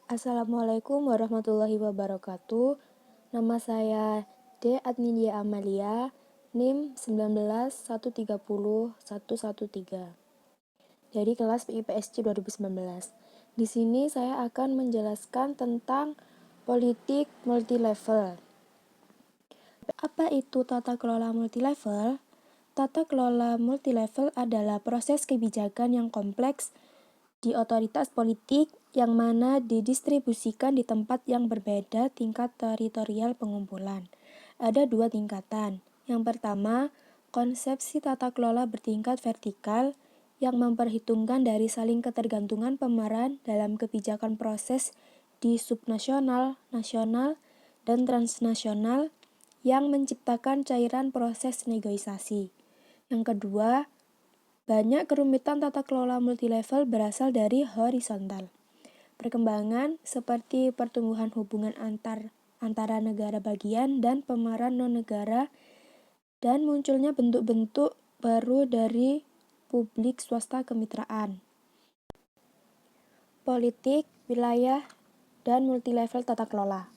Assalamualaikum warahmatullahi wabarakatuh. Nama saya D. Adnidia Amalia, NIM 19130113 dari kelas IPSC 2019. Di sini saya akan menjelaskan tentang politik multilevel. Apa itu tata kelola multilevel? Tata kelola multilevel adalah proses kebijakan yang kompleks di otoritas politik yang mana didistribusikan di tempat yang berbeda tingkat teritorial pengumpulan. Ada dua tingkatan. Yang pertama, konsepsi tata kelola bertingkat vertikal yang memperhitungkan dari saling ketergantungan pemeran dalam kebijakan proses di subnasional, nasional, dan transnasional yang menciptakan cairan proses negosiasi. Yang kedua, banyak kerumitan tata kelola multilevel berasal dari horizontal. Perkembangan seperti pertumbuhan hubungan antara negara bagian dan pemeran non-negara dan munculnya bentuk-bentuk baru dari publik swasta kemitraan. Politik, wilayah, dan multilevel tata kelola.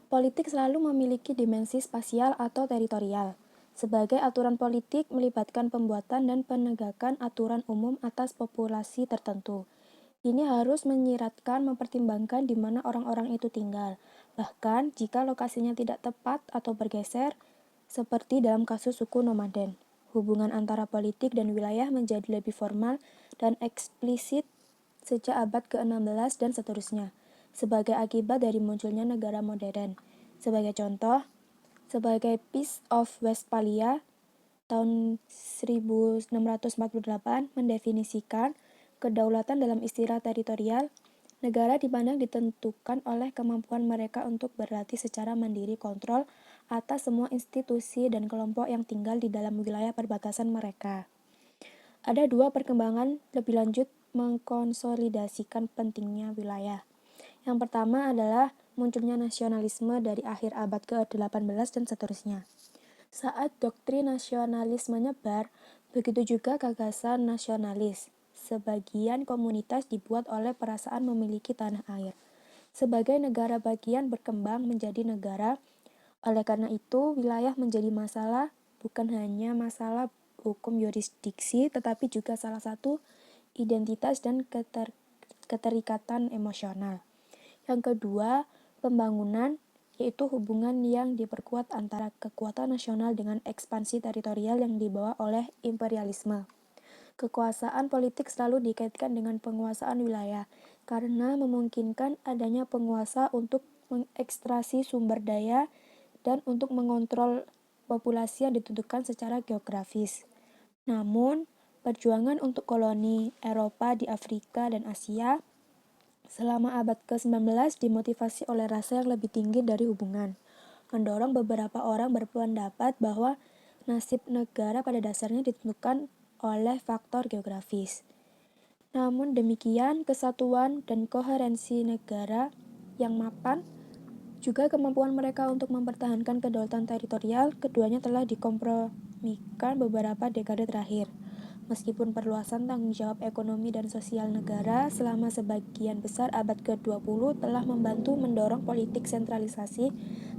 Politik selalu memiliki dimensi spasial atau teritorial. Sebagai aturan politik melibatkan pembuatan dan penegakan aturan umum atas populasi tertentu. Ini harus mempertimbangkan di mana orang-orang itu tinggal. Bahkan jika lokasinya tidak tepat atau bergeser, seperti dalam kasus suku nomaden. Hubungan antara politik dan wilayah menjadi lebih formal dan eksplisit sejak abad ke-16 dan seterusnya, sebagai akibat dari munculnya negara modern. Sebagai contoh, sebagai Peace of Westphalia tahun 1648 mendefinisikan kedaulatan dalam istilah teritorial, negara dipandang ditentukan oleh kemampuan mereka untuk berlatih secara mandiri kontrol atas semua institusi dan kelompok yang tinggal di dalam wilayah perbatasan mereka. Ada dua perkembangan lebih lanjut mengkonsolidasikan pentingnya wilayah. Yang pertama adalah munculnya nasionalisme dari akhir abad ke-18 dan seterusnya. Saat doktrin nasionalis menyebar, begitu juga gagasan nasionalis. Sebagian komunitas dibuat oleh perasaan memiliki tanah air. Sebagai negara bagian berkembang menjadi negara, oleh karena itu wilayah menjadi masalah, bukan hanya masalah hukum yurisdiksi, tetapi juga salah satu identitas dan keterikatan emosional. Yang kedua, pembangunan, yaitu hubungan yang diperkuat antara kekuatan nasional dengan ekspansi teritorial yang dibawa oleh imperialisme. Kekuasaan politik selalu dikaitkan dengan penguasaan wilayah, karena memungkinkan adanya penguasa untuk mengekstraksi sumber daya dan untuk mengontrol populasi yang ditentukan secara geografis. Namun, perjuangan untuk koloni Eropa di Afrika dan Asia selama abad ke-19 dimotivasi oleh rasa yang lebih tinggi dari hubungan, mendorong beberapa orang berpendapat bahwa nasib negara pada dasarnya ditentukan oleh faktor geografis. Namun demikian, kesatuan dan koherensi negara yang mapan, juga kemampuan mereka untuk mempertahankan kedaulatan teritorial, keduanya telah dikompromikan beberapa dekade terakhir. Meskipun perluasan tanggung jawab ekonomi dan sosial negara selama sebagian besar abad ke-20 telah membantu mendorong politik sentralisasi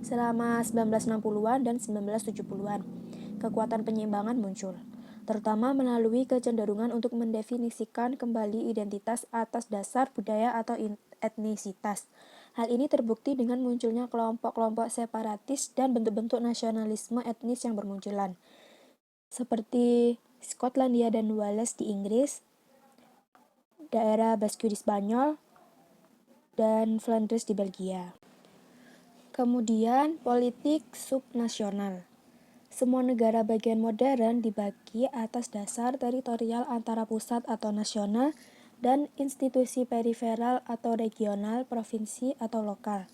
selama 1960-an dan 1970-an, kekuatan penyeimbangan muncul, terutama melalui kecenderungan untuk mendefinisikan kembali identitas atas dasar budaya atau etnisitas. Hal ini terbukti dengan munculnya kelompok-kelompok separatis dan bentuk-bentuk nasionalisme etnis yang bermunculan, seperti Skotlandia dan Wales di Inggris, daerah Basque di Spanyol, dan Flanders di Belgia. Kemudian, politik subnasional. Semua negara bagian modern dibagi atas dasar teritorial antara pusat atau nasional dan institusi periferal atau regional, provinsi atau lokal.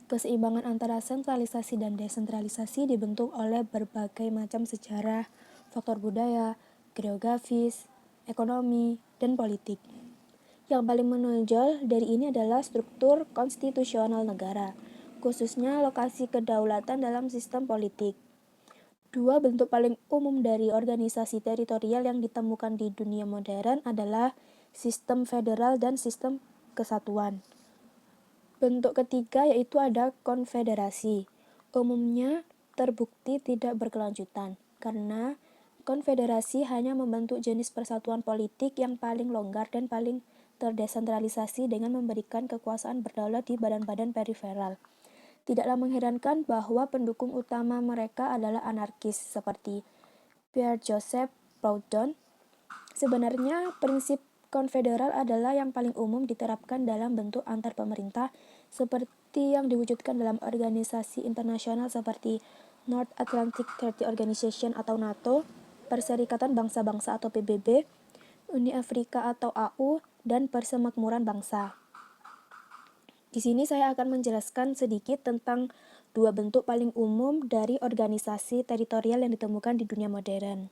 Keseimbangan antara sentralisasi dan desentralisasi dibentuk oleh berbagai macam sejarah, faktor budaya, geografis, ekonomi, dan politik. Yang paling menonjol dari ini adalah struktur konstitusional negara, khususnya lokasi kedaulatan dalam sistem politik. Dua bentuk paling umum dari organisasi teritorial yang ditemukan di dunia modern adalah sistem federal dan sistem kesatuan. Bentuk ketiga yaitu ada konfederasi. Umumnya terbukti tidak berkelanjutan, karena konfederasi hanya membentuk jenis persatuan politik yang paling longgar dan paling terdesentralisasi dengan memberikan kekuasaan berdaulat di badan-badan periferal. Tidaklah mengherankan bahwa pendukung utama mereka adalah anarkis seperti Pierre Joseph Proudhon. Sebenarnya, prinsip konfederal adalah yang paling umum diterapkan dalam bentuk antar pemerintah, seperti yang diwujudkan dalam organisasi internasional seperti North Atlantic Treaty Organization atau NATO, Perserikatan Bangsa-Bangsa atau PBB, Uni Afrika atau AU, dan Persemakmuran Bangsa. Di sini saya akan menjelaskan sedikit tentang dua bentuk paling umum dari organisasi teritorial yang ditemukan di dunia modern.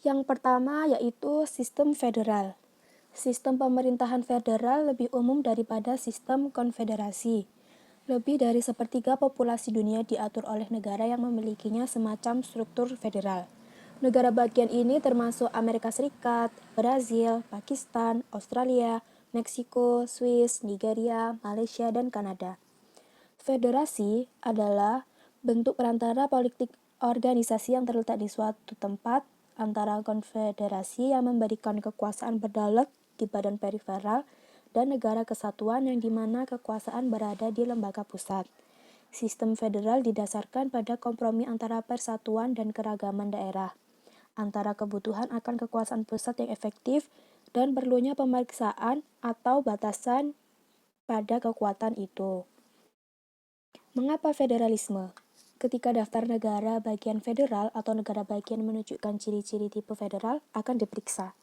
Yang pertama yaitu sistem federal. Sistem pemerintahan federal lebih umum daripada sistem konfederasi. Lebih dari sepertiga populasi dunia diatur oleh negara yang memilikinya semacam struktur federal. Negara bagian ini termasuk Amerika Serikat, Brazil, Pakistan, Australia, Meksiko, Swiss, Nigeria, Malaysia, dan Kanada. Federasi adalah bentuk perantara politik organisasi yang terletak di suatu tempat antara konfederasi yang memberikan kekuasaan berdaulat di badan periferal dan negara kesatuan yang dimana kekuasaan berada di lembaga pusat. Sistem federal didasarkan pada kompromi antara persatuan dan keragaman daerah, antara kebutuhan akan kekuasaan pusat yang efektif dan perlunya pemeriksaan atau batasan pada kekuatan itu. Mengapa federalisme? Ketika daftar negara bagian federal atau negara bagian menunjukkan ciri-ciri tipe federal akan diperiksa.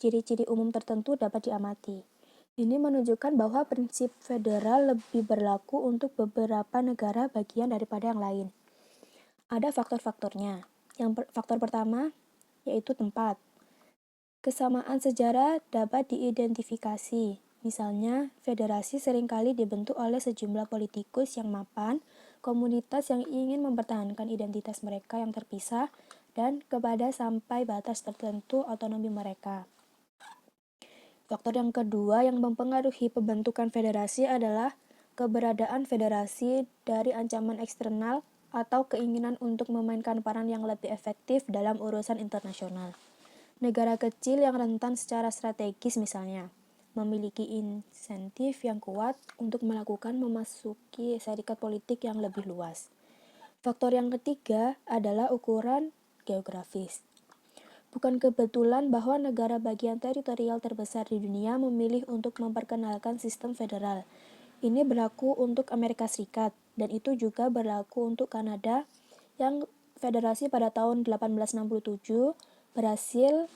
Ciri-ciri umum tertentu dapat diamati. Ini menunjukkan bahwa prinsip federal lebih berlaku untuk beberapa negara bagian daripada yang lain. Ada faktor-faktornya. Faktor pertama yaitu tempat. Kesamaan sejarah dapat diidentifikasi. Misalnya, federasi seringkali dibentuk oleh sejumlah politikus yang mapan, komunitas yang ingin mempertahankan identitas mereka yang terpisah, dan kepada sampai batas tertentu otonomi mereka. Faktor yang kedua yang mempengaruhi pembentukan federasi adalah keberadaan federasi dari ancaman eksternal atau keinginan untuk memainkan peran yang lebih efektif dalam urusan internasional. Negara kecil yang rentan secara strategis misalnya, memiliki insentif yang kuat untuk memasuki serikat politik yang lebih luas. Faktor yang ketiga adalah ukuran geografis. Bukan kebetulan bahwa negara bagian teritorial terbesar di dunia memilih untuk memperkenalkan sistem federal. Ini berlaku untuk Amerika Serikat, dan itu juga berlaku untuk Kanada yang federasi pada tahun 1867, Brasil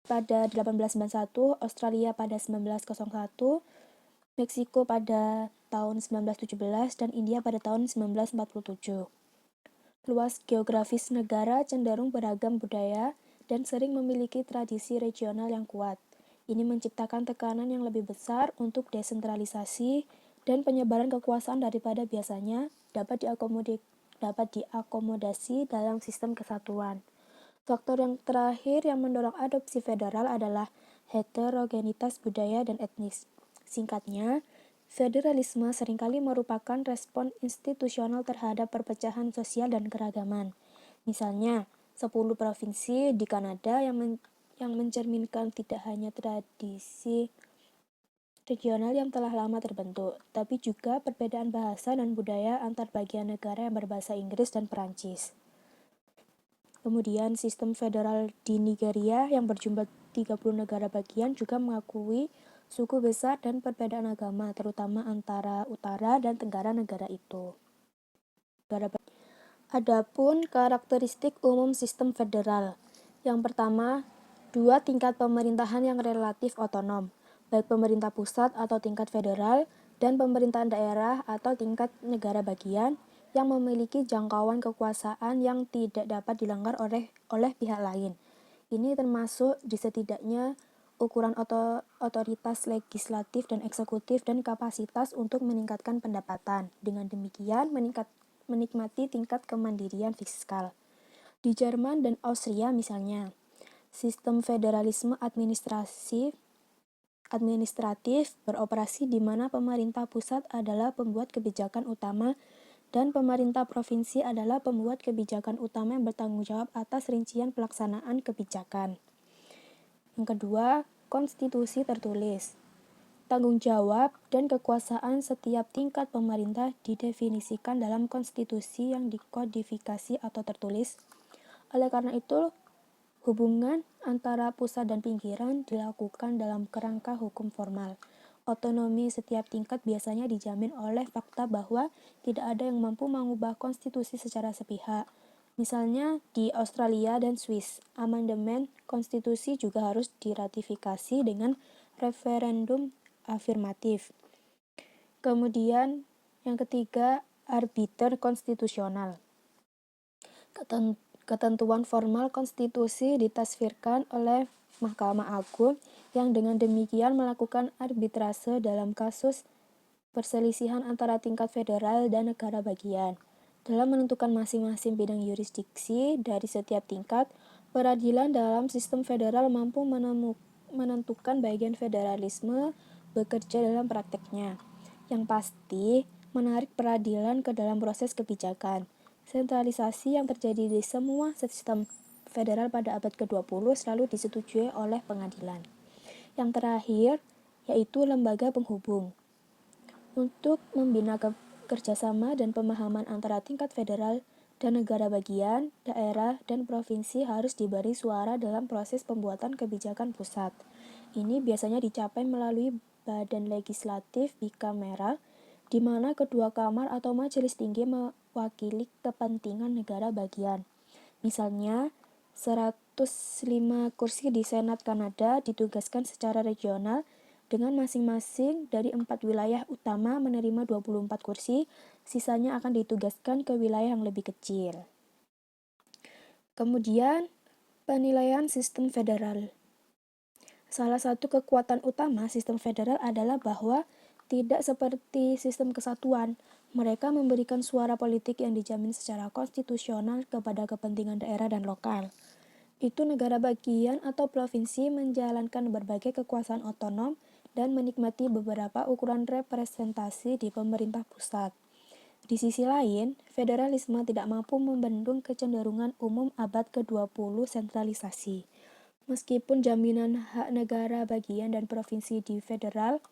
pada 1891, Australia pada 1901, Meksiko pada tahun 1917, dan India pada tahun 1947. Luas geografis negara cenderung beragam budaya dan sering memiliki tradisi regional yang kuat. Ini menciptakan tekanan yang lebih besar untuk desentralisasi dan penyebaran kekuasaan daripada biasanya dapat diakomodasi dalam sistem kesatuan. Faktor yang terakhir yang mendorong adopsi federal adalah heterogenitas budaya dan etnis. Singkatnya, federalisme seringkali merupakan respon institusional terhadap perpecahan sosial dan keragaman. Misalnya, 10 provinsi di Kanada yang mencerminkan tidak hanya tradisi regional yang telah lama terbentuk, tapi juga perbedaan bahasa dan budaya antar bagian negara yang berbahasa Inggris dan Perancis. Kemudian sistem federal di Nigeria yang berjumlah 30 negara bagian juga mengakui suku besar dan perbedaan agama, terutama antara utara dan tenggara negara itu. Adapun karakteristik umum sistem federal. Yang pertama, dua tingkat pemerintahan yang relatif otonom, baik pemerintah pusat atau tingkat federal dan pemerintahan daerah atau tingkat negara bagian yang memiliki jangkauan kekuasaan yang tidak dapat dilanggar oleh pihak lain. Ini termasuk di setidaknya ukuran otoritas legislatif dan eksekutif dan kapasitas untuk meningkatkan pendapatan. Dengan demikian, menikmati tingkat kemandirian fiskal. Di Jerman dan Austria misalnya, sistem federalisme administratif administratif beroperasi di mana pemerintah pusat adalah pembuat kebijakan utama dan pemerintah provinsi adalah pembuat kebijakan utama yang bertanggung jawab atas rincian pelaksanaan kebijakan. Yang kedua, konstitusi tertulis. Tanggung jawab dan kekuasaan setiap tingkat pemerintah didefinisikan dalam konstitusi yang dikodifikasi atau tertulis. Oleh karena itu, hubungan antara pusat dan pinggiran dilakukan dalam kerangka hukum formal. Otonomi setiap tingkat biasanya dijamin oleh fakta bahwa tidak ada yang mampu mengubah konstitusi secara sepihak. Misalnya di Australia dan Swiss, amandemen konstitusi juga harus diratifikasi dengan referendum afirmatif. Kemudian yang ketiga, arbiter konstitusional. Ketentuan formal konstitusi ditasvirkan oleh Mahkamah Agung yang dengan demikian melakukan arbitrase dalam kasus perselisihan antara tingkat federal dan negara bagian. Dalam menentukan masing-masing bidang yurisdiksi dari setiap tingkat, peradilan dalam sistem federal mampu menentukan bagian federalisme bekerja dalam prakteknya. Yang pasti, menarik peradilan ke dalam proses kebijakan. Sentralisasi yang terjadi di semua sistem federal pada abad ke-20 selalu disetujui oleh pengadilan. Yang terakhir, yaitu lembaga penghubung. Untuk membina kerjasama dan pemahaman antara tingkat federal dan negara bagian, daerah, dan provinsi harus diberi suara dalam proses pembuatan kebijakan pusat. Ini biasanya dicapai melalui badan legislatif bikameral, di mana kedua kamar atau majelis tinggi mewakili kepentingan negara bagian. Misalnya, 105 kursi di Senat Kanada ditugaskan secara regional dengan masing-masing dari 4 wilayah utama menerima 24 kursi, sisanya akan ditugaskan ke wilayah yang lebih kecil. Kemudian, penilaian sistem federal. Salah satu kekuatan utama sistem federal adalah bahwa tidak seperti sistem kesatuan, mereka memberikan suara politik yang dijamin secara konstitusional kepada kepentingan daerah dan lokal. Itu negara bagian atau provinsi menjalankan berbagai kekuasaan otonom dan menikmati beberapa ukuran representasi di pemerintah pusat. Di sisi lain, federalisme tidak mampu membendung kecenderungan umum abad ke-20 sentralisasi. Meskipun jaminan hak negara bagian dan provinsi di federal,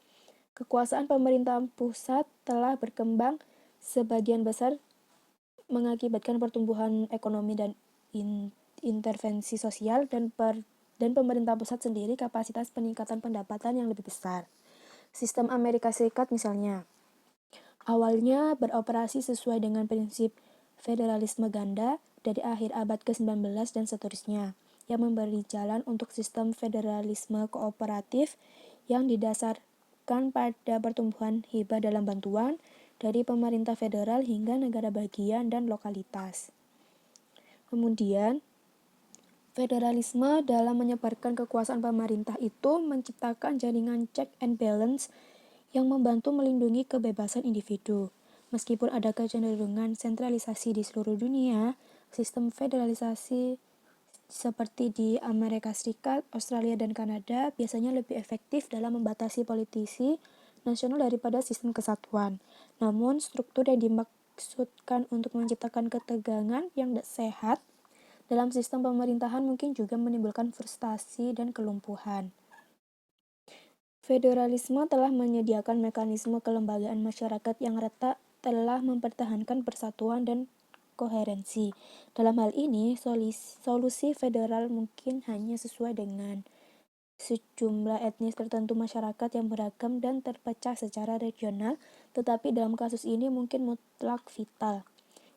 kekuasaan pemerintahan pusat telah berkembang sebagian besar mengakibatkan pertumbuhan ekonomi dan intervensi sosial dan pemerintah pusat sendiri kapasitas peningkatan pendapatan yang lebih besar. Sistem Amerika Serikat misalnya, awalnya beroperasi sesuai dengan prinsip federalisme ganda dari akhir abad ke-19 dan seterusnya, yang memberi jalan untuk sistem federalisme kooperatif yang didasarkan pada pertumbuhan hibah dalam bantuan dari pemerintah federal hingga negara bagian dan lokalitas. Kemudian, federalisme dalam menyebarkan kekuasaan pemerintah itu menciptakan jaringan check and balance yang membantu melindungi kebebasan individu. Meskipun ada kecenderungan sentralisasi di seluruh dunia, sistem federalisasi seperti di Amerika Serikat, Australia, dan Kanada biasanya lebih efektif dalam membatasi politisi nasional daripada sistem kesatuan. Namun, struktur yang dimaksudkan untuk menciptakan ketegangan yang sehat dalam sistem pemerintahan mungkin juga menimbulkan frustasi dan kelumpuhan. Federalisme telah menyediakan mekanisme kelembagaan masyarakat yang retak telah mempertahankan persatuan dan koherensi. Dalam hal ini, solusi federal mungkin hanya sesuai dengan sejumlah etnis tertentu masyarakat yang beragam dan terpecah secara regional, tetapi dalam kasus ini mungkin mutlak vital.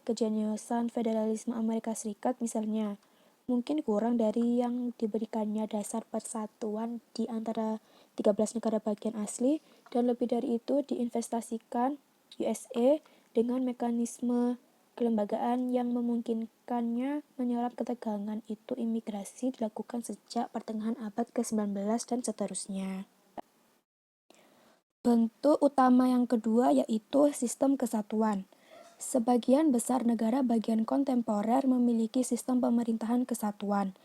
Kejeniusan federalisme Amerika Serikat misalnya, mungkin kurang dari yang diberikannya dasar persatuan di antara 13 negara bagian asli, dan lebih dari itu diinvestasikan USA dengan mekanisme kelembagaan yang memungkinkannya menyerap ketegangan itu. Imigrasi dilakukan sejak pertengahan abad ke-19 dan seterusnya. Bentuk utama yang kedua yaitu sistem kesatuan. Sebagian besar negara bagian kontemporer memiliki sistem pemerintahan kesatuan,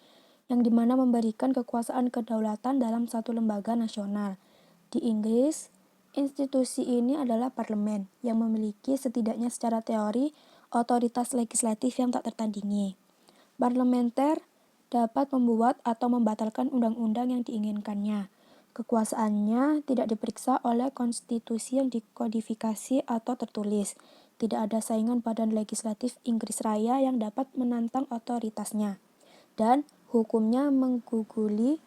yang dimana memberikan kekuasaan kedaulatan dalam satu lembaga nasional. Di Inggris, institusi ini adalah parlemen yang memiliki setidaknya secara teori otoritas legislatif yang tak tertandingi. Parlementer dapat membuat atau membatalkan undang-undang yang diinginkannya. Kekuasaannya tidak diperiksa oleh konstitusi yang dikodifikasi atau tertulis. Tidak ada saingan badan legislatif Inggris Raya yang dapat menantang otoritasnya. Dan hukumnya mengguguli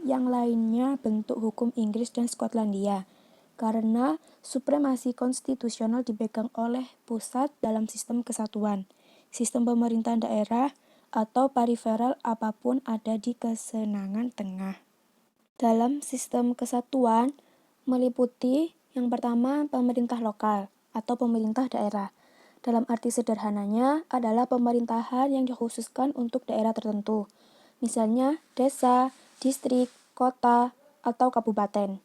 yang lainnya bentuk hukum Inggris dan Skotlandia, karena supremasi konstitusional dipegang oleh pusat dalam sistem kesatuan, sistem pemerintahan daerah, atau periferal apapun ada di kesenangan tengah. Dalam sistem kesatuan meliputi yang pertama pemerintah lokal atau pemerintah daerah. Dalam arti sederhananya adalah pemerintahan yang dikhususkan untuk daerah tertentu. Misalnya desa, distrik, kota, atau kabupaten.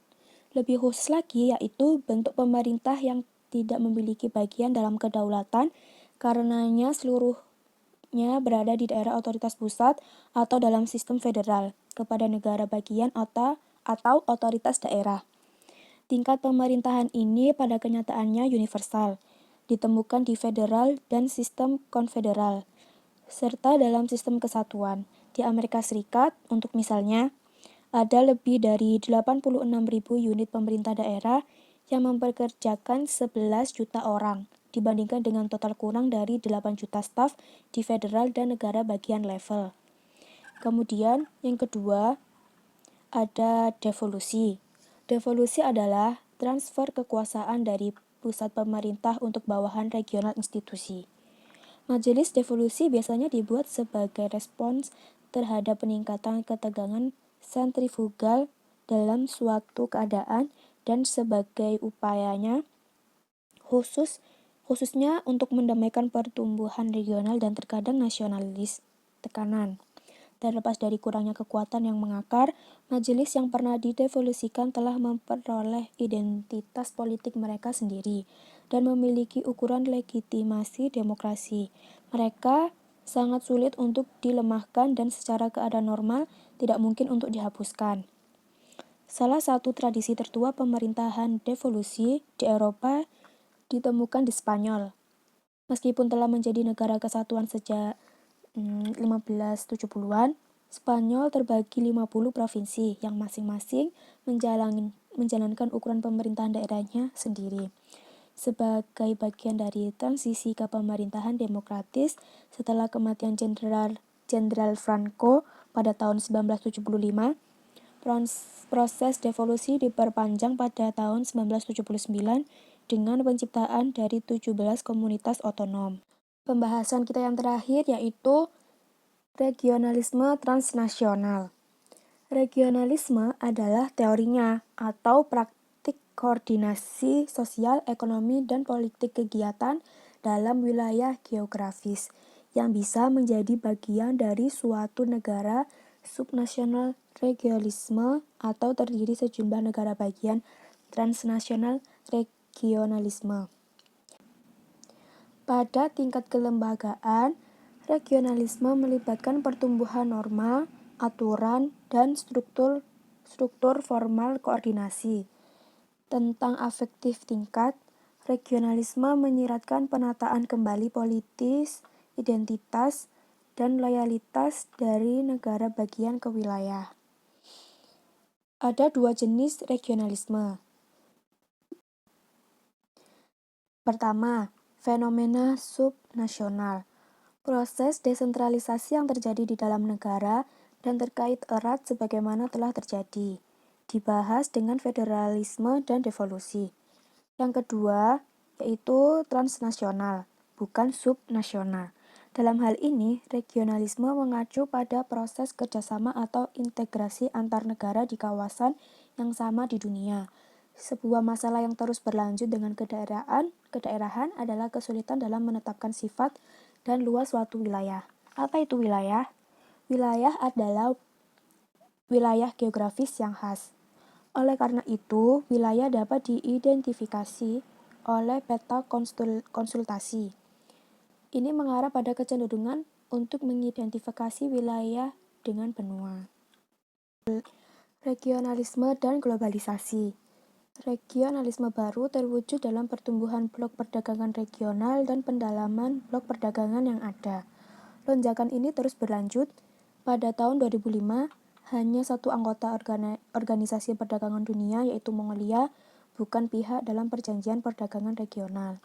Lebih khusus lagi yaitu bentuk pemerintah yang tidak memiliki bagian dalam kedaulatan karenanya seluruhnya berada di daerah otoritas pusat atau dalam sistem federal kepada negara bagian atau otoritas daerah. Tingkat pemerintahan ini pada kenyataannya universal, ditemukan di federal dan sistem konfederal, serta dalam sistem kesatuan. Di Amerika Serikat, untuk misalnya, ada lebih dari 86.000 unit pemerintah daerah yang mempekerjakan 11 juta orang, dibandingkan dengan total kurang dari 8 juta staf di federal dan negara bagian level. Kemudian, yang kedua, ada devolusi. Devolusi adalah transfer kekuasaan dari pusat pemerintah untuk bawahan regional institusi. Majelis devolusi biasanya dibuat sebagai respons terhadap peningkatan ketegangan sentrifugal dalam suatu keadaan dan sebagai upayanya khususnya untuk mendamaikan pertumbuhan regional dan terkadang nasionalis tekanan. Terlepas dari kurangnya kekuatan yang mengakar, majelis yang pernah didevolusikan telah memperoleh identitas politik mereka sendiri dan memiliki ukuran legitimasi demokrasi. Mereka sangat sulit untuk dilemahkan dan secara keadaan normal tidak mungkin untuk dihapuskan. Salah satu tradisi tertua pemerintahan devolusi di Eropa ditemukan di Spanyol. Meskipun telah menjadi negara kesatuan sejak 1570-an, Spanyol terbagi 50 provinsi yang masing-masing menjalankan ukuran pemerintahan daerahnya sendiri. Sebagai bagian dari transisi ke pemerintahan demokratis setelah kematian Jenderal Franco pada tahun 1975, proses devolusi diperpanjang pada tahun 1979 dengan penciptaan dari 17 komunitas otonom. Pembahasan kita yang terakhir yaitu regionalisme transnasional. Regionalisme adalah teorinya atau praktik koordinasi sosial, ekonomi, dan politik kegiatan dalam wilayah geografis yang bisa menjadi bagian dari suatu negara subnasional. Regionalisme atau terdiri sejumlah negara bagian transnasional regionalisme. Pada tingkat kelembagaan, regionalisme melibatkan pertumbuhan norma, aturan, dan struktur formal koordinasi. Tentang afektif tingkat, regionalisme menyiratkan penataan kembali politis, identitas, dan loyalitas dari negara bagian ke wilayah. Ada dua jenis regionalisme. Pertama, fenomena subnasional. Proses desentralisasi yang terjadi di dalam negara dan terkait erat sebagaimana telah terjadi. Dibahas dengan federalisme dan devolusi. Yang kedua, yaitu transnasional, bukan subnasional. Dalam hal ini, regionalisme mengacu pada proses kerjasama atau integrasi antar negara di kawasan yang sama di dunia. Sebuah masalah yang terus berlanjut dengan kederahan adalah kesulitan dalam menetapkan sifat dan luas suatu wilayah. Apa itu wilayah? Wilayah adalah wilayah geografis yang khas. Oleh karena itu, wilayah dapat diidentifikasi oleh peta konsultasi. Ini mengarah pada kecenderungan untuk mengidentifikasi wilayah dengan benua. Regionalisme dan globalisasi. Regionalisme baru terwujud dalam pertumbuhan blok perdagangan regional dan pendalaman blok perdagangan yang ada. Lonjakan ini terus berlanjut. Pada tahun 2005, hanya satu anggota Organisasi Perdagangan Dunia, yaitu Mongolia, bukan pihak dalam perjanjian perdagangan regional.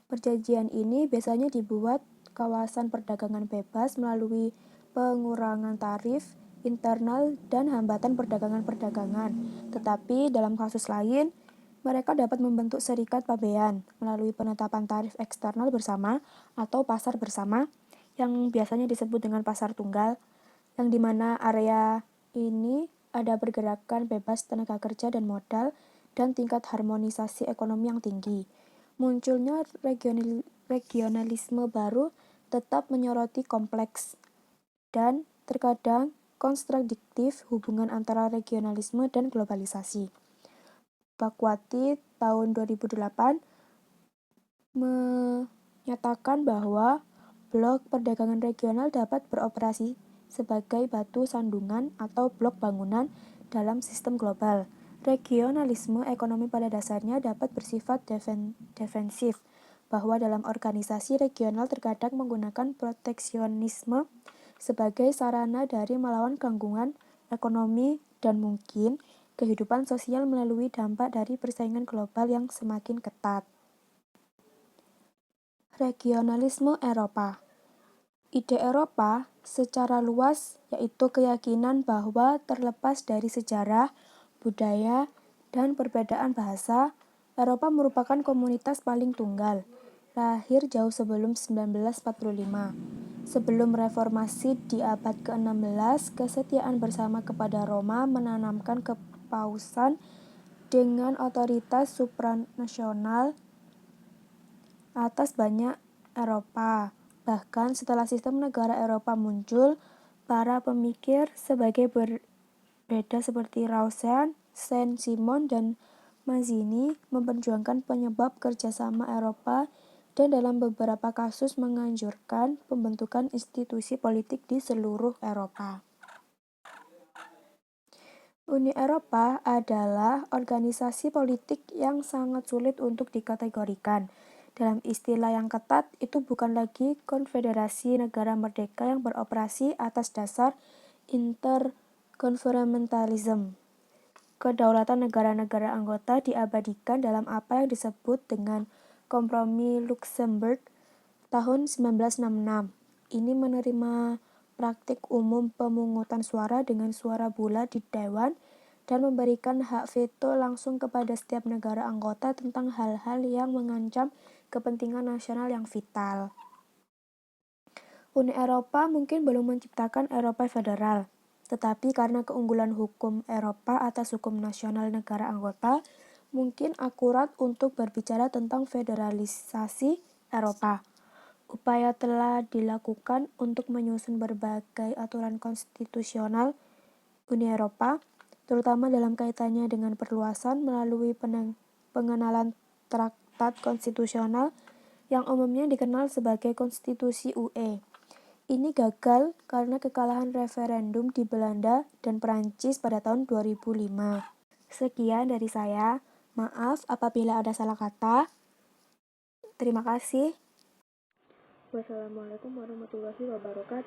Perjanjian ini biasanya dibuat kawasan perdagangan bebas melalui pengurangan tarif internal dan hambatan perdagangan-perdagangan. Tetapi dalam kasus lain, mereka dapat membentuk serikat pabean melalui penetapan tarif eksternal bersama atau pasar bersama yang biasanya disebut dengan pasar tunggal, yang dimana area ini ada pergerakan bebas tenaga kerja dan modal dan tingkat harmonisasi ekonomi yang tinggi. Munculnya regionalisme baru tetap menyoroti kompleks dan terkadang kontradiktif hubungan antara regionalisme dan globalisasi. Bakwati tahun 2008 menyatakan bahwa blok perdagangan regional dapat beroperasi sebagai batu sandungan atau blok bangunan dalam sistem global. Regionalisme ekonomi pada dasarnya dapat bersifat defensif, bahwa dalam organisasi regional terkadang menggunakan proteksionisme sebagai sarana dari melawan gangguan ekonomi dan mungkin kehidupan sosial melalui dampak dari persaingan global yang semakin ketat. Regionalisme Eropa. Ide Eropa secara luas yaitu keyakinan bahwa terlepas dari sejarah, budaya, dan perbedaan bahasa, Eropa merupakan komunitas paling tunggal, lahir jauh sebelum 1945. Sebelum reformasi di abad ke-16, kesetiaan bersama kepada Roma menanamkan kepausan dengan otoritas supranasional atas banyak Eropa. Bahkan setelah sistem negara Eropa muncul, para pemikir sebagai berbeda seperti Rousseau, Saint-Simon, dan Mazzini memperjuangkan penyebab kerjasama Eropa dan dalam beberapa kasus menganjurkan pembentukan institusi politik di seluruh Eropa. Uni Eropa adalah organisasi politik yang sangat sulit untuk dikategorikan. Dalam istilah yang ketat, itu bukan lagi konfederasi negara merdeka yang beroperasi atas dasar intergovernmentalism. Kedaulatan negara-negara anggota diabadikan dalam apa yang disebut dengan Kompromi Luxembourg tahun 1966. Ini menerima praktik umum pemungutan suara dengan suara bulat di Dewan dan memberikan hak veto langsung kepada setiap negara anggota tentang hal-hal yang mengancam kepentingan nasional yang vital. Uni Eropa mungkin belum menciptakan Eropa federal, tetapi karena keunggulan hukum Eropa atas hukum nasional negara anggota, mungkin akurat untuk berbicara tentang federalisasi Eropa. Upaya telah dilakukan untuk menyusun berbagai aturan konstitusional Uni Eropa, terutama dalam kaitannya dengan perluasan melalui pengenalan traktat konstitusional yang umumnya dikenal sebagai Konstitusi UE. Ini gagal karena kekalahan referendum di Belanda dan Perancis pada tahun 2005. Sekian dari saya. Maaf apabila ada salah kata. Terima kasih. Wassalamualaikum warahmatullahi wabarakatuh.